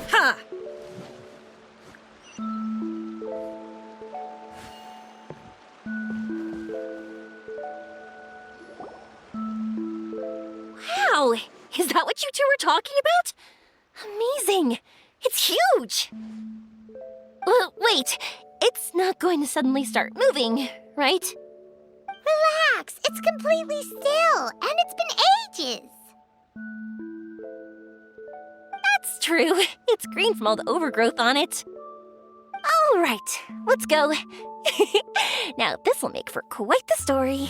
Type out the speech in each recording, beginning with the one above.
Ha! Wow! Is that what you two were talking about? Amazing! It's huge! Wait, it's not going to suddenly start moving, right? Relax, it's completely still, and it's been ages. That's true. It's green from all the overgrowth on it. All right, let's go. Now, this will make for quite the story.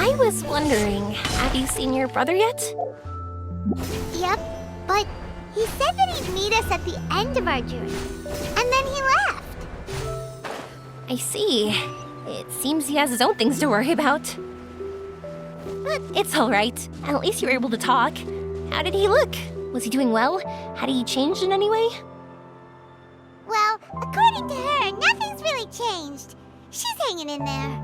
I was wondering, have you seen your brother yet? Yep, but he said that he'd meet us at the end of our journey, and then he left. I see. It seems he has his own things to worry about. But it's all right. At least you were able to talk. How did he look? Was he doing well? Had he changed in any way? Well, according to her, nothing's really changed. She's hanging in there.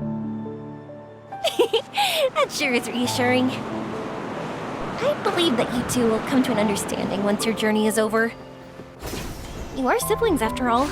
That sure is reassuring. I believe that you two will come to an understanding once your journey is over. You are siblings, after all.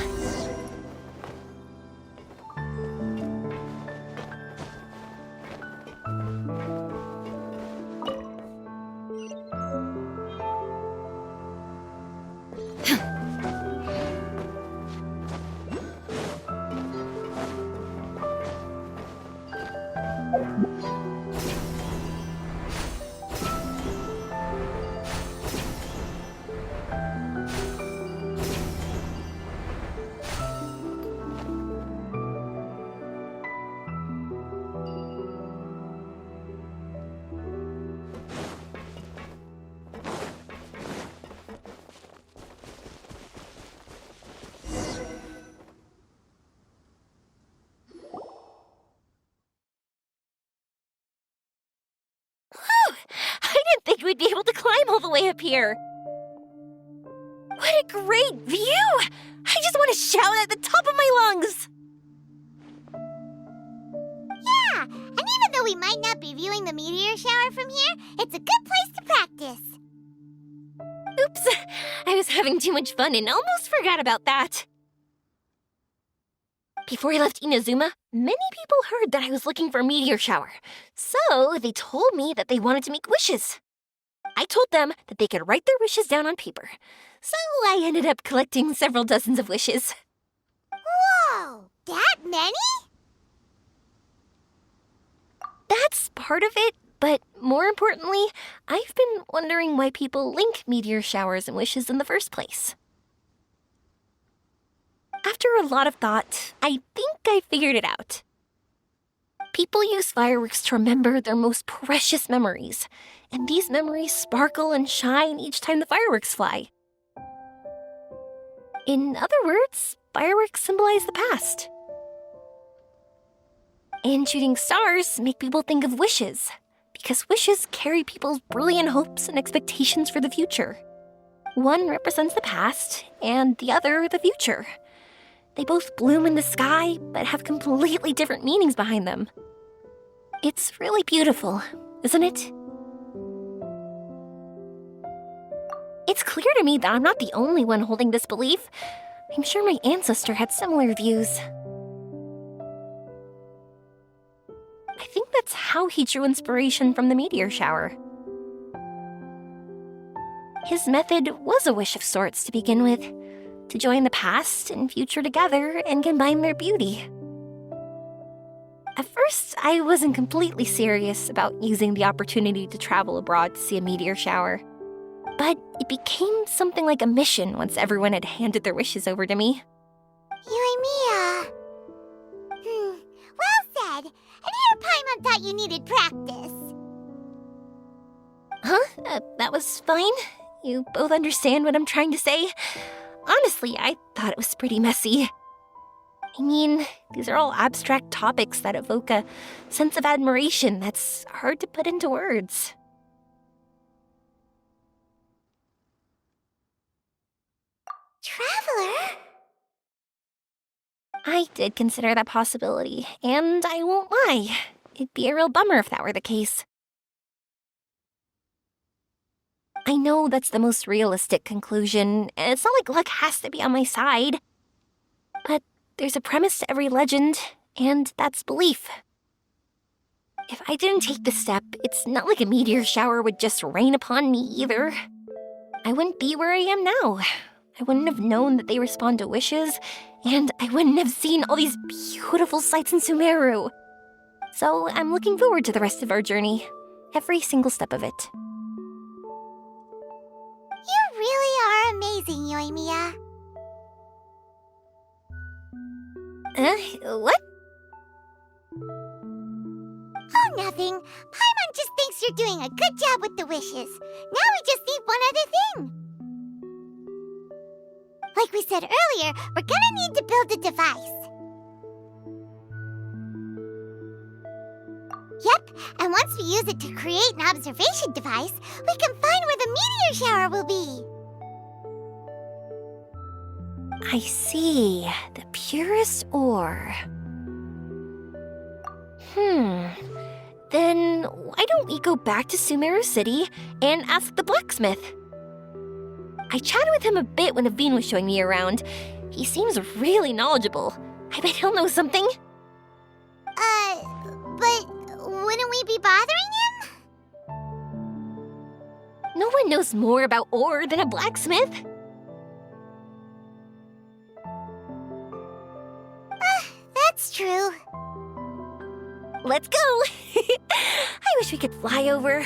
I didn't think we'd be able to climb all the way up here. What a great view! I just want to shout at the top of my lungs! Yeah, and even though we might not be viewing the meteor shower from here, it's a good place to practice. Oops, I was having too much fun and almost forgot about that. Before I left Inazuma, many people heard that I was looking for a meteor shower, so they told me that they wanted to make wishes. I told them that they could write their wishes down on paper, so I ended up collecting several dozens of wishes. Whoa, that many? That's part of it, but more importantly, I've been wondering why people link meteor showers and wishes in the first place. After a lot of thought, I think I figured it out. People use fireworks to remember their most precious memories, and these memories sparkle and shine each time the fireworks fly. In other words, fireworks symbolize the past. And shooting stars make people think of wishes, because wishes carry people's brilliant hopes and expectations for the future. One represents the past, and the other the future. They both bloom in the sky, but have completely different meanings behind them. It's really beautiful, isn't it? It's clear to me that I'm not the only one holding this belief. I'm sure my ancestor had similar views. I think that's how he drew inspiration from the meteor shower. His method was a wish of sorts to begin with, to join the past and future together and combine their beauty. At first, I wasn't completely serious about using the opportunity to travel abroad to see a meteor shower. But it became something like a mission once everyone had handed their wishes over to me. Yuimiya. Well said. And here Paimon thought you needed practice. Huh? That was fine. You both understand what I'm trying to say? Honestly, I thought it was pretty messy. I mean, these are all abstract topics that evoke a sense of admiration that's hard to put into words. Traveler? I did consider that possibility, and I won't lie. It'd be a real bummer if that were the case. I know that's the most realistic conclusion, and it's not like luck has to be on my side. But there's a premise to every legend, and that's belief. If I didn't take this step, it's not like a meteor shower would just rain upon me either. I wouldn't be where I am now. I wouldn't have known that they respond to wishes, and I wouldn't have seen all these beautiful sights in Sumeru. So I'm looking forward to the rest of our journey, every single step of it. You really are amazing, Yoimiya. What? Oh, nothing. Paimon just thinks you're doing a good job with the wishes. Now we just need one other thing. Like we said earlier, we're gonna need to build a device. Yep, and once we use it to create an observation device, we can find where the meteor shower will be. I see. The purest ore. Then why don't we go back to Sumeru City and ask the blacksmith? I chatted with him a bit when Aveen was showing me around. He seems really knowledgeable. I bet he'll know something. But wouldn't we be bothering him? No one knows more about ore than a blacksmith. That's true. Let's go! I wish we could fly over.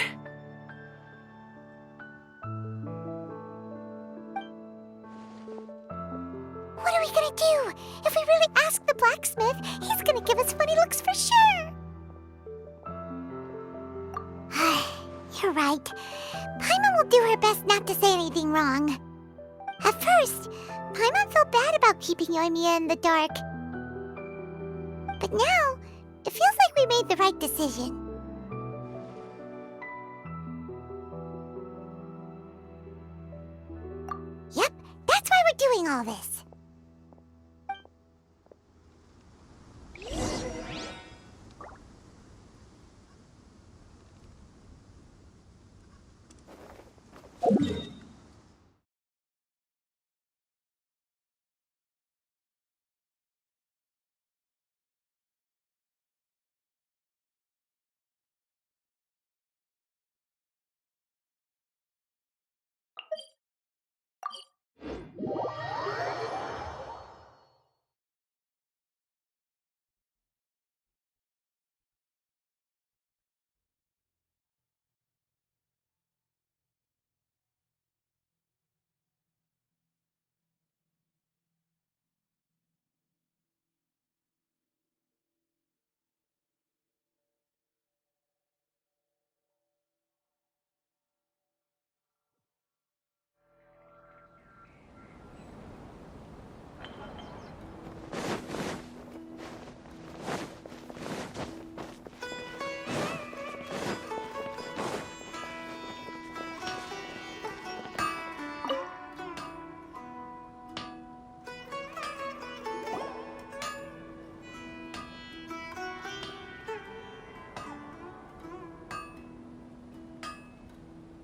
What are we gonna do? If we really ask the blacksmith, he's gonna give us funny looks for sure. You're right. Paimon will do her best not to say anything wrong. At first, Paimon felt bad about keeping Yoimiya in the dark. But now, it feels like we made the right decision. Yep, that's why we're doing all this.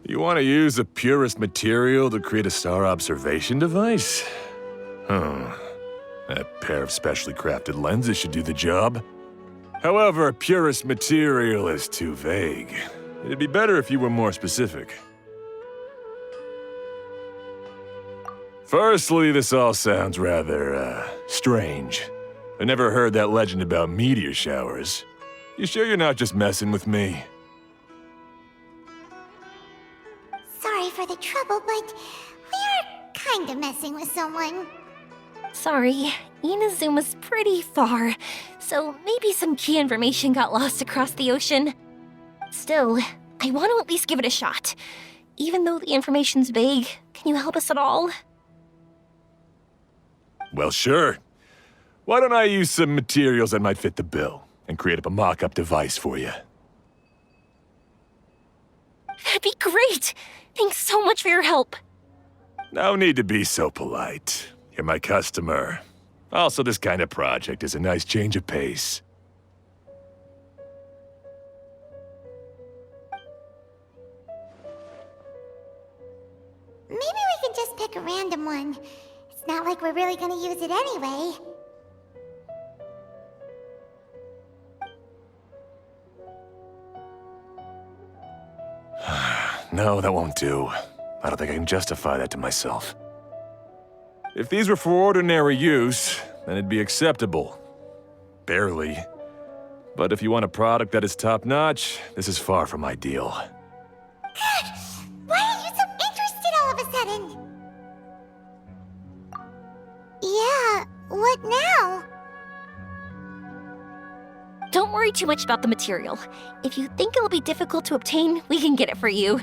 You want to use the purest material to create a star observation device? A pair of specially crafted lenses should do the job. However, purest material is too vague. It'd be better if you were more specific. Firstly, this all sounds rather, strange. I never heard that legend about meteor showers. You sure you're not just messing with me? Sorry for the trouble, but we are kind of messing with someone. Sorry, Inazuma's pretty far, so maybe some key information got lost across the ocean. Still, I want to at least give it a shot. even though the information's vague, can you help us at all? Well, sure. Why don't I use some materials that might fit the bill and create up a mock-up device for you? That'd be great! Thanks so much for your help. No need to be so polite. You're my customer. Also, this kind of project is a nice change of pace. Maybe we can just pick a random one. It's not like we're really gonna use it anyway. No, that won't do. I don't think I can justify that to myself. If these were for ordinary use, then it'd be acceptable. Barely. But if you want a product that is top-notch, this is far from ideal. Why are you so interested all of a sudden? Yeah, what now? Don't worry too much about the material. If you think it'll be difficult to obtain, we can get it for you.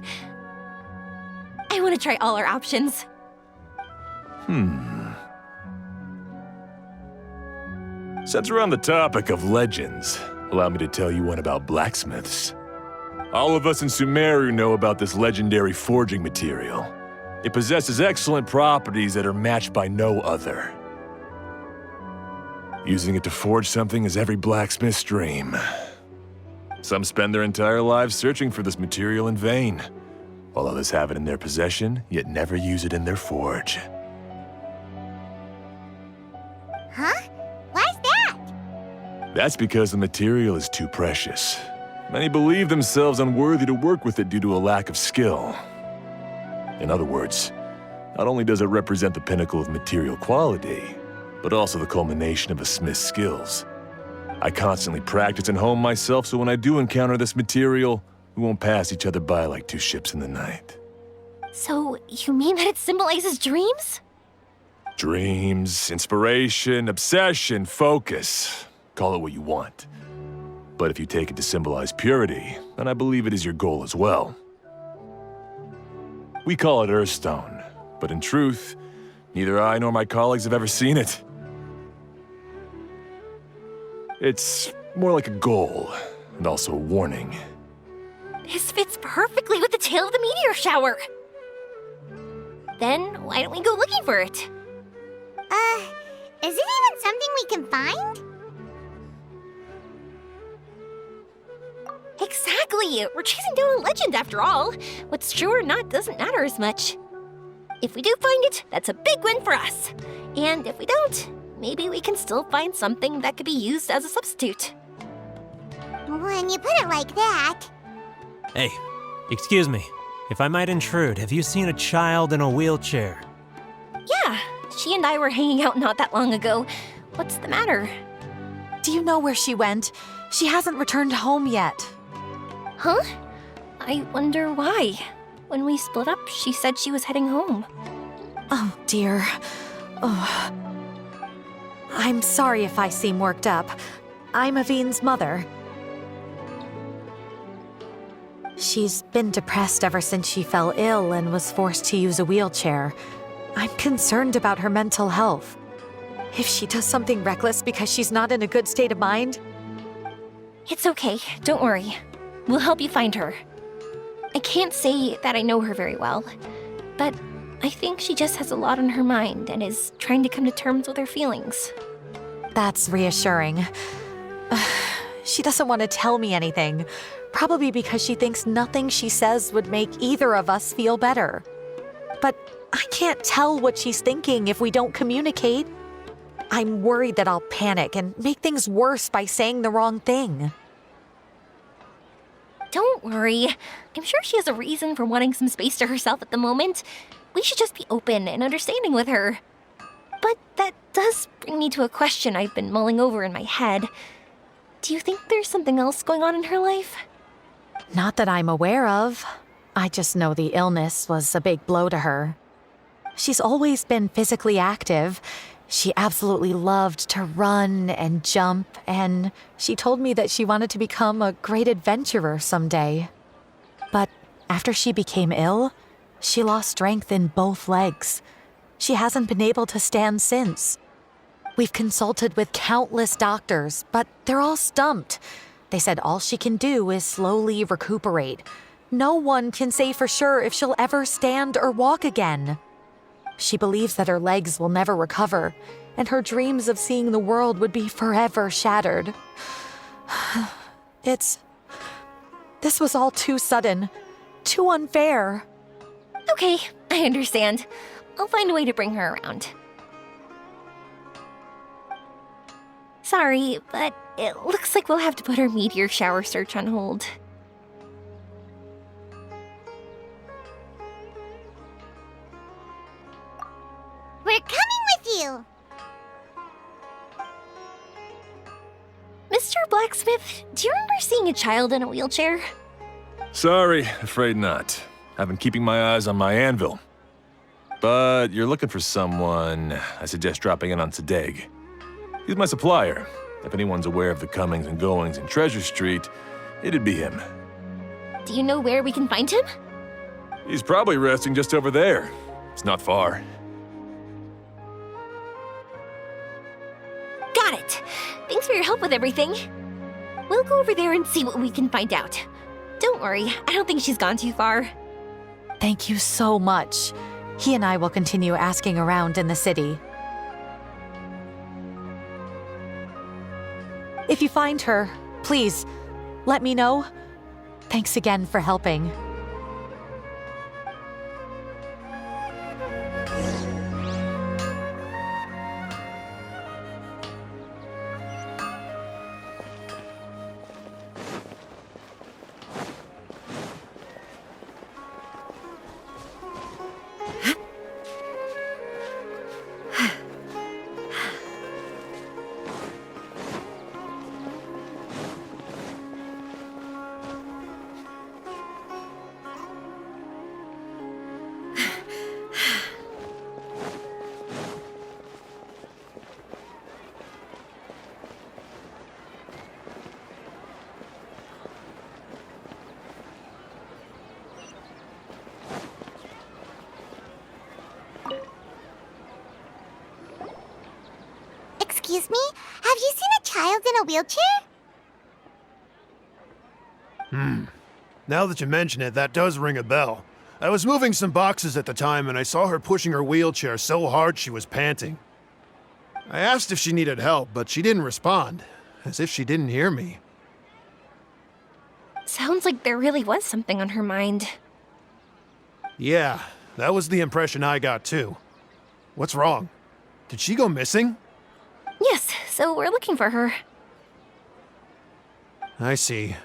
I want to try all our options. Since we're on the topic of legends, allow me to tell you one about blacksmiths. All of us in Sumeru know about this legendary forging material. It possesses excellent properties that are matched by no other. Using it to forge something is every blacksmith's dream. Some spend their entire lives searching for this material in vain, while others have it in their possession, yet never use it in their forge. Huh? Why's that? That's because the material is too precious. Many believe themselves unworthy to work with it due to a lack of skill. In other words, not only does it represent the pinnacle of material quality, but also the culmination of a smith's skills. I constantly practice and hone myself, so when I do encounter this material, we won't pass each other by like two ships in the night. So, you mean that it symbolizes dreams? Dreams, inspiration, obsession, focus. Call it what you want. But if you take it to symbolize purity, then I believe it is your goal as well. We call it Earthstone, but in truth, neither I nor my colleagues have ever seen it. It's more like a goal, and also a warning. This fits perfectly with the tale of the meteor shower. Then, why don't we go looking for it? Is it even something we can find? Exactly! We're chasing down a legend after all. What's true or not doesn't matter as much. If we do find it, that's a big win for us. And if we don't, maybe we can still find something that could be used as a substitute. When you put it like that... Hey, excuse me. If I might intrude, have you seen a child in a wheelchair? Yeah, she and I were hanging out not that long ago. What's the matter? Do you know where she went? She hasn't returned home yet. Huh? I wonder why. When we split up, she said she was heading home. Oh, dear. Oh. I'm sorry if I seem worked up. I'm Avine's mother. She's been depressed ever since she fell ill and was forced to use a wheelchair. I'm concerned about her mental health. If she does something reckless because she's not in a good state of mind... It's okay, don't worry. We'll help you find her. I can't say that I know her very well, but I think she just has a lot on her mind and is trying to come to terms with her feelings. That's reassuring. She doesn't want to tell me anything, probably because she thinks nothing she says would make either of us feel better. But I can't tell what she's thinking if we don't communicate. I'm worried that I'll panic and make things worse by saying the wrong thing. Don't worry. I'm sure she has a reason for wanting some space to herself at the moment. We should just be open and understanding with her. But that does bring me to a question I've been mulling over in my head. Do you think there's something else going on in her life? Not that I'm aware of. I just know the illness was a big blow to her. She's always been physically active. She absolutely loved to run and jump, and she told me that she wanted to become a great adventurer someday. But after she became ill, She lost strength in both legs. She hasn't been able to stand since. We've consulted with countless doctors, but they're all stumped. They said all she can do is slowly recuperate. No one can say for sure if she'll ever stand or walk again. She believes that her legs will never recover, and her dreams of seeing the world would be forever shattered. This was all too sudden, too unfair. Okay, I understand. I'll find a way to bring her around. Sorry, but it looks like we'll have to put our meteor shower search on hold. We're coming with you! Mr. Blacksmith, do you remember seeing a child in a wheelchair? Sorry, afraid not. I've been keeping my eyes on my anvil. But you're looking for someone, I suggest dropping in on Sadeg. He's my supplier. If anyone's aware of the comings and goings in Treasure Street, it'd be him. Do you know where we can find him? He's probably resting just over there. It's not far. Got it! Thanks for your help with everything. We'll go over there and see what we can find out. Don't worry, I don't think she's gone too far. Thank you so much. He and I will continue asking around in the city. If you find her, please, let me know. Thanks again for helping. Excuse me? Have you seen a child in a wheelchair? Now that you mention it, that does ring a bell. I was moving some boxes at the time and I saw her pushing her wheelchair so hard she was panting. I asked if she needed help, but she didn't respond, as if she didn't hear me. Sounds like there really was something on her mind. Yeah, that was the impression I got too. What's wrong? Did she go missing? Yes, so we're looking for her. I see.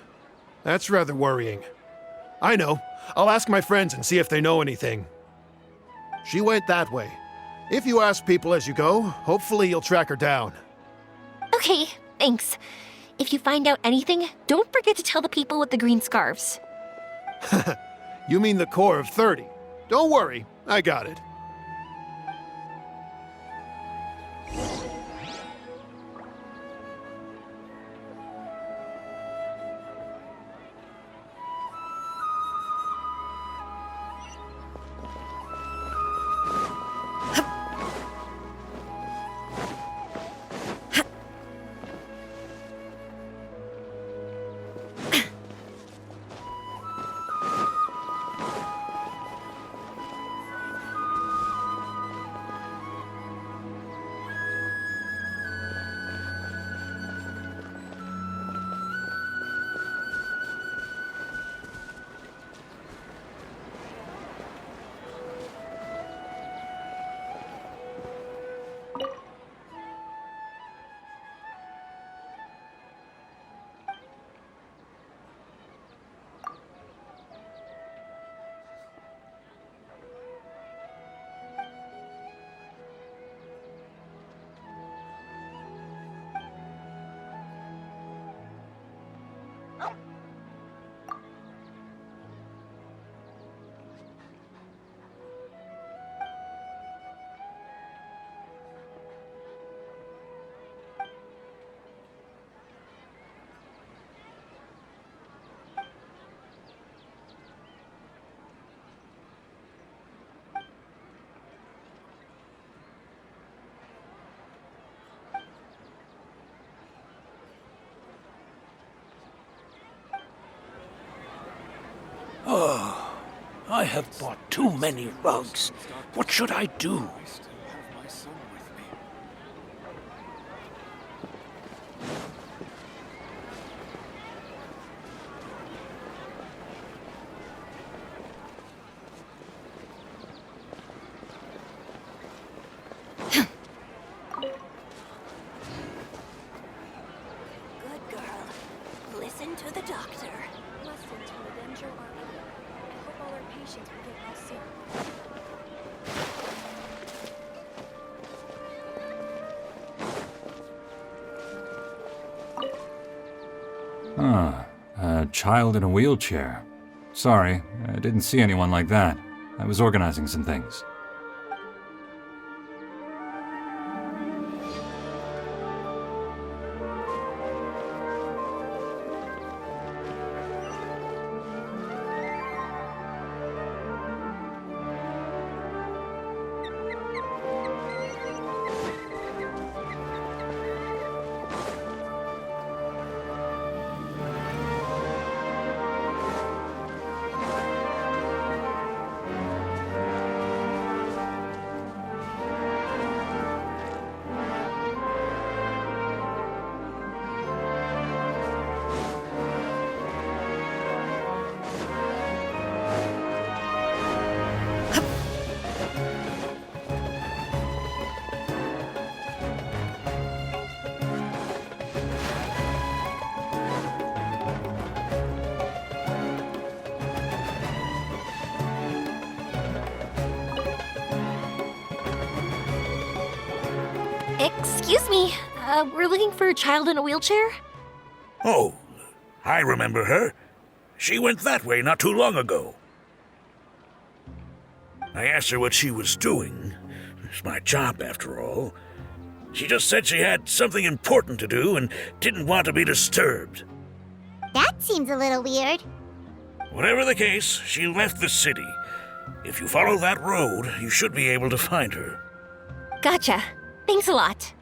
That's rather worrying. I know. I'll ask my friends and see if they know anything. She went that way. If you ask people as you go, hopefully you'll track her down. Okay, thanks. If you find out anything, don't forget to tell the people with the green scarves. You mean the core of 30. Don't worry, I got it. I have bought too many rugs. What should I do? Good girl. Listen to the doctor. Listen to avenge your army. I hope all our patients will get well soon. Huh. A child in a wheelchair. Sorry, I didn't see anyone like that. I was organizing some things. Excuse me, we're looking for a child in a wheelchair? Oh, I remember her. She went that way not too long ago. I asked her what she was doing. It's my job, after all. She just said she had something important to do and didn't want to be disturbed. That seems a little weird. Whatever the case, she left the city. If you follow that road, you should be able to find her. Gotcha. Thanks a lot.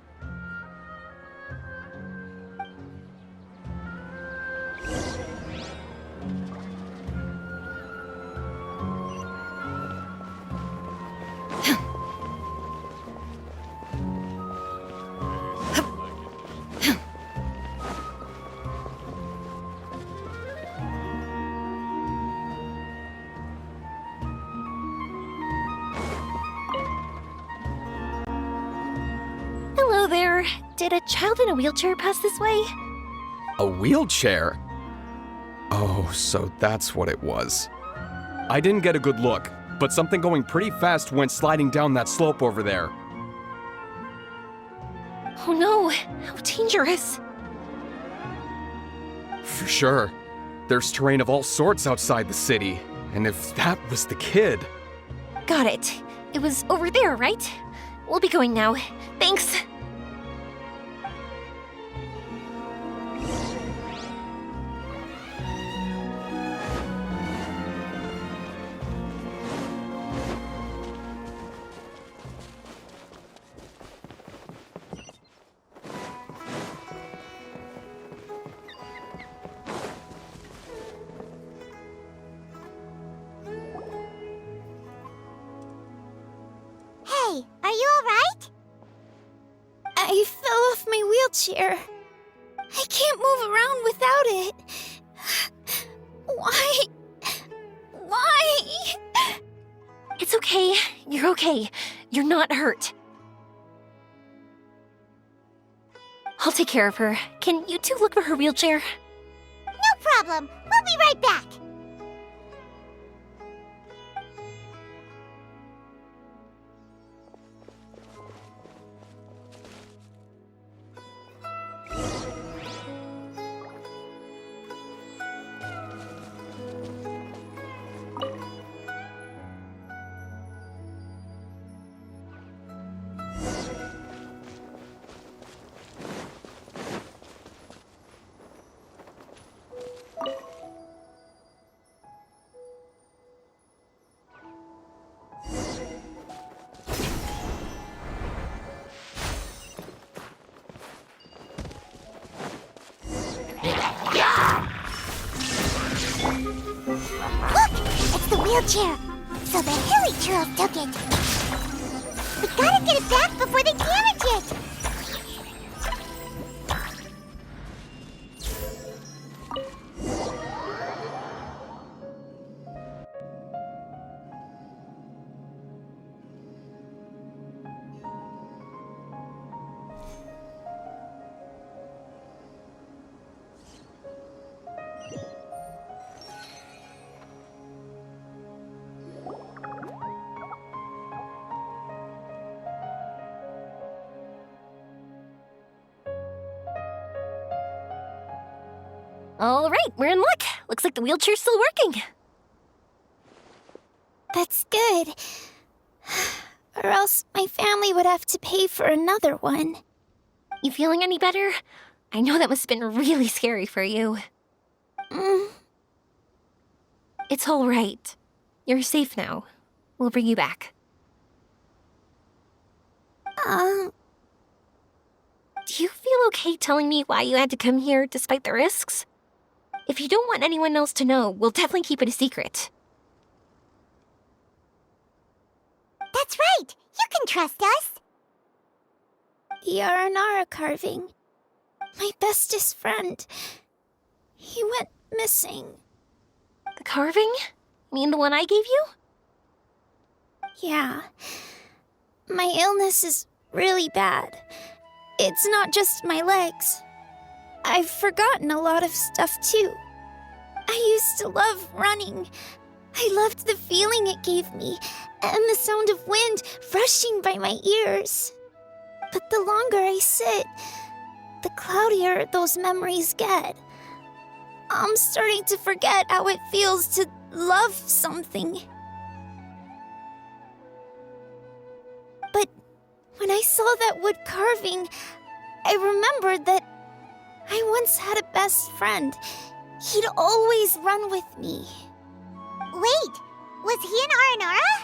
Hello there. Did a child in a wheelchair pass this way? A wheelchair? Oh, so that's what it was. I didn't get a good look, but something going pretty fast went sliding down that slope over there. Oh no, how dangerous. For sure. There's terrain of all sorts outside the city, and if that was the kid... Got it. It was over there, right? We'll be going now. Thanks. Hey, are you alright? I fell off my wheelchair. I can't move around without it. Why? Why? It's okay. You're okay. You're not hurt. I'll take care of her. Can you two look for her wheelchair? No problem. We'll be right back. wheelchair! So the hilly churls took it! We gotta get it back before they damage it! All right, we're in luck. Looks like the wheelchair's still working. That's good. Or else my family would have to pay for another one. You feeling any better? I know that must have been really scary for you. It's all right. You're safe now. We'll bring you back. Do you feel okay telling me why you had to come here despite the risks? If you don't want anyone else to know, we'll definitely keep it a secret. That's right! You can trust us! The Aranara carving. My bestest friend. He went missing. The carving? You mean the one I gave you? Yeah. My illness is really bad. It's not just my legs. I've forgotten a lot of stuff too. I used to love running. I loved the feeling it gave me, and the sound of wind rushing by my ears. But the longer I sit, the cloudier those memories get. I'm starting to forget how it feels to love something. But when I saw that wood carving, I remembered that I once had a best friend. He'd always run with me. Wait, was he an Aranara?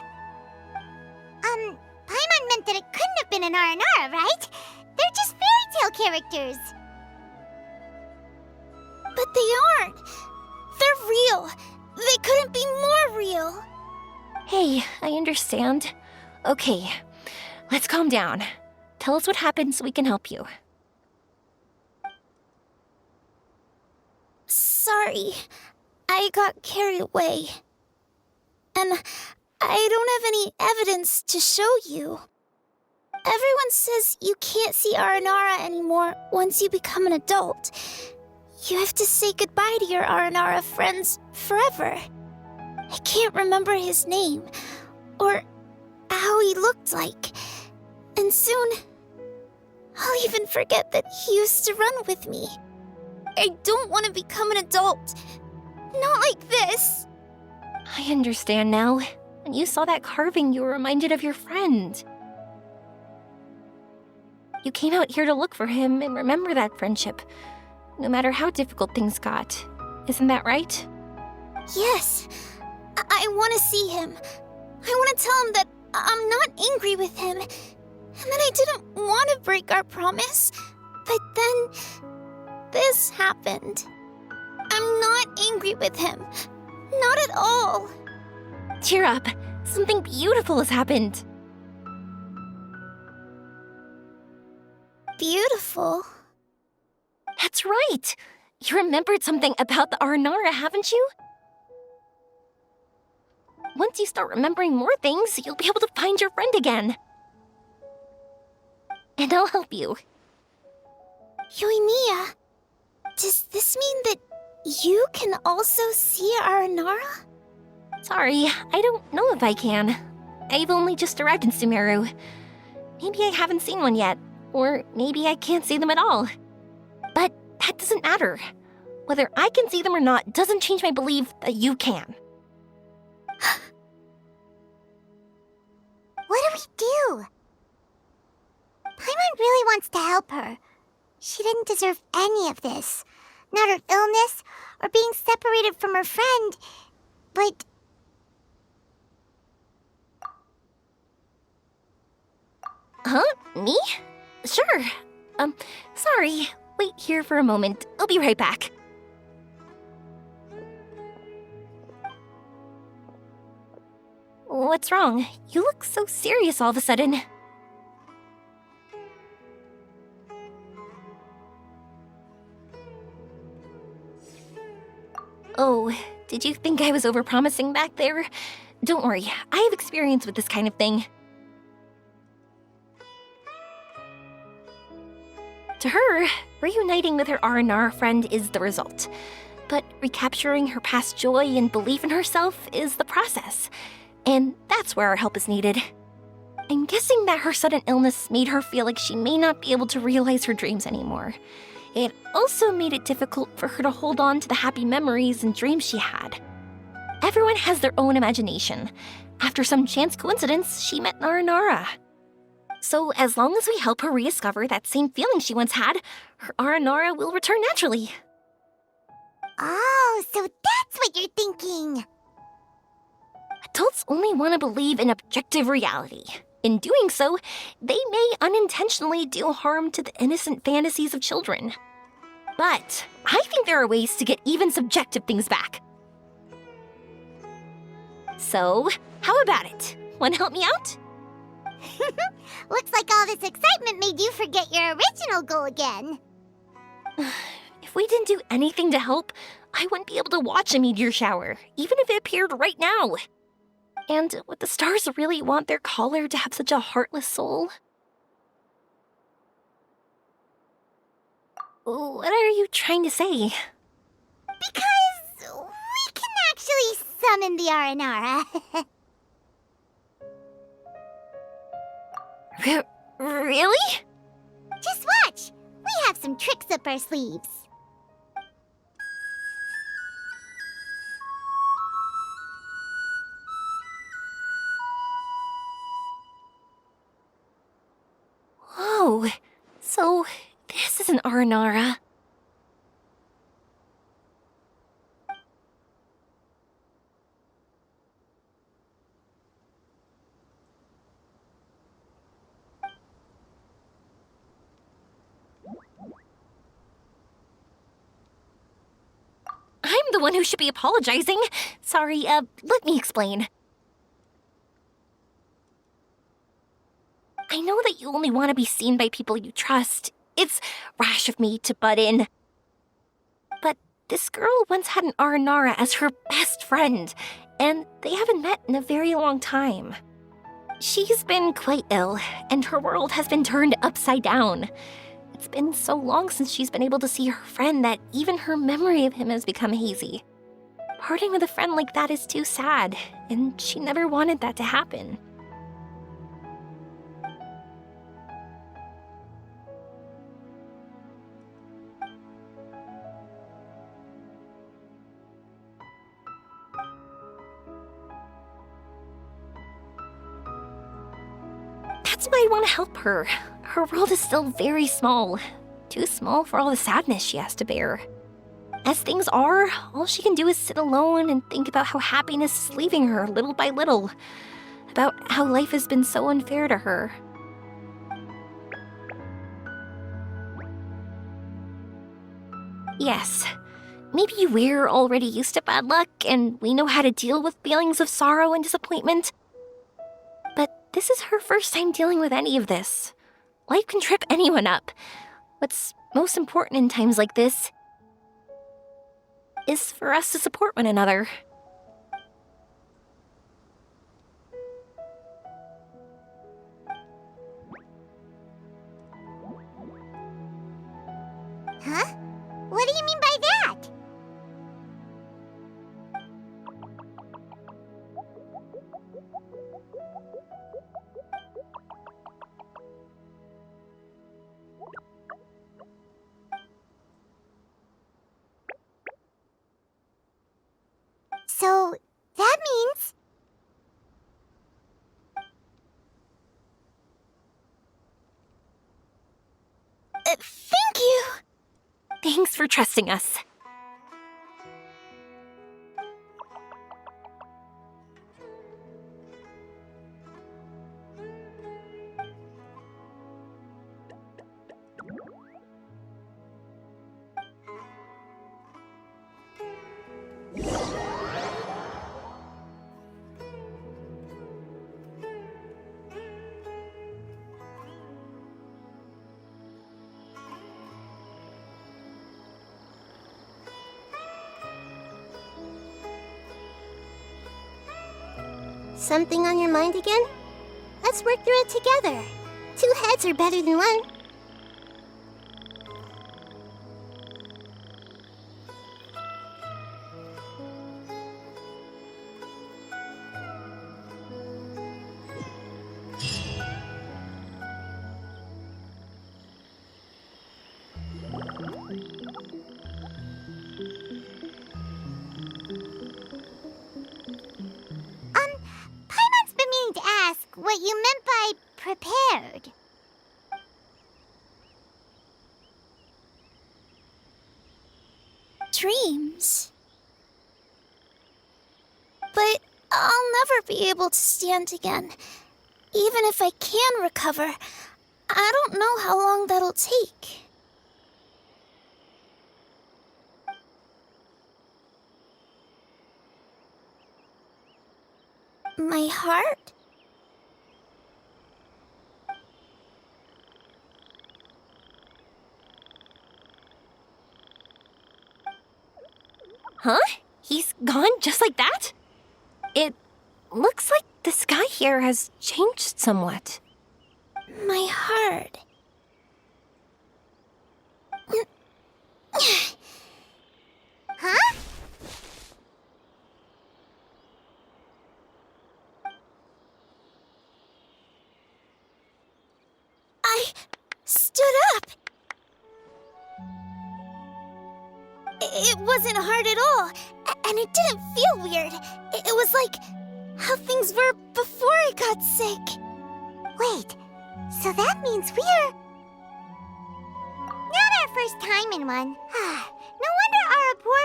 Paimon meant that it couldn't have been an Aranara, right? They're just fairy tale characters. But they aren't. They're real. They couldn't be more real. Hey, I understand. Okay, let's calm down. Tell us what happened so we can help you. Sorry, I got carried away. And I don't have any evidence to show you. Everyone says you can't see Aranara anymore once you become an adult. You have to say goodbye to your Aranara friends forever. I can't remember his name, or how he looked like. And soon, I'll even forget that he used to run with me. I don't want to become an adult. Not like this. I understand now. When you saw that carving, you were reminded of your friend. You came out here to look for him and remember that friendship, no matter how difficult things got. Isn't that right? Yes. I want to see him. I want to tell him that I'm not angry with him, and that I didn't want to break our promise. But then this happened. I'm not angry with him. Not at all. Cheer up. Something beautiful has happened. Beautiful. That's right. You remembered something about the Aranara, haven't you? Once you start remembering more things, you'll be able to find your friend again. And I'll help you. Yoimiya, does this mean that you can also see Aranara? Sorry, I don't know if I can. I've only just arrived in Sumeru. Maybe I haven't seen one yet, or maybe I can't see them at all. But that doesn't matter. Whether I can see them or not doesn't change my belief that you can. What do we do? Paimon really wants to help her. She didn't deserve any of this. Not her illness, or being separated from her friend, but... Huh? Me? Sure. Sorry. Wait here for a moment. I'll be right back. What's wrong? You look so serious all of a sudden. Oh, did you think I was overpromising back there? Don't worry, I have experience with this kind of thing. To her, reuniting with her R&R friend is the result. But recapturing her past joy and belief in herself is the process. And that's where our help is needed. I'm guessing that her sudden illness made her feel like she may not be able to realize her dreams anymore. It also made it difficult for her to hold on to the happy memories and dreams she had. Everyone has their own imagination. After some chance coincidence, she met Aranara. So as long as we help her rediscover that same feeling she once had, her Aranara will return naturally. Oh, so that's what you're thinking. Adults only want to believe in objective reality. In doing so, they may unintentionally do harm to the innocent fantasies of children. But I think there are ways to get even subjective things back. So, how about it? Want to help me out? Looks like all this excitement made you forget your original goal again. If we didn't do anything to help, I wouldn't be able to watch a meteor shower, even if it appeared right now. And would the stars really want their caller to have such a heartless soul? What are you trying to say? Because we can actually summon the Aranara. Really? Just watch! We have some tricks up our sleeves. Whoa, so this is an Aranara. I'm the one who should be apologizing. Sorry, let me explain. I know that you only want to be seen by people you trust. It's rash of me to butt in. But this girl once had an Aranara as her best friend, and they haven't met in a very long time. She's been quite ill, and her world has been turned upside down. It's been so long since she's been able to see her friend that even her memory of him has become hazy. Parting with a friend like that is too sad, and she never wanted that to happen. That's why I want to help her. Her world is still very small. Too small for all the sadness she has to bear. As things are, all she can do is sit alone and think about how happiness is leaving her little by little. About how life has been so unfair to her. Yes, maybe we're already used to bad luck and we know how to deal with feelings of sorrow and disappointment. But this is her first time dealing with any of this. Life can trip anyone up. What's most important in times like this is for us to support one another. Huh? What do you mean by that? So, that means... Thank you! Thanks for trusting us. Something on your mind again? Let's work through it together. 2 heads are better than 1. Paimon's been meaning to ask what you meant by prepared. Dreams. But I'll never be able to stand again. Even if I can recover, I don't know how long that'll take. My heart? Huh? He's gone just like that? It looks like the sky here has changed somewhat. My heart. Huh? I stood up. It wasn't hard at all, and it didn't feel weird. It was like how things were before I got sick. Wait, so that means we're... Not our first time in one. No wonder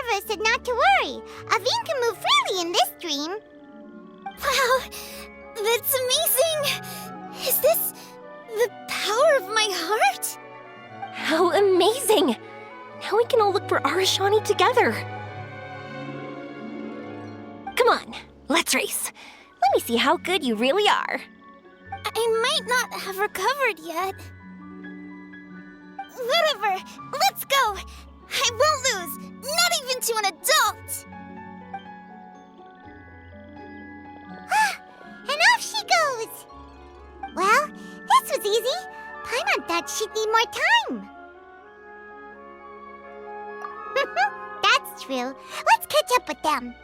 Auratus said not to worry. Aveen can move freely in this dream. Wow, that's amazing! Is this the power of my heart? How amazing! Now we can all look for Arashani together. Come on, let's race. Let me see how good you really are. I might not have recovered yet. Whatever, let's go! I won't lose, not even to an adult! And off she goes! Well, this was easy. Paimon thought she'd need more time. That's true. Let's catch up with them.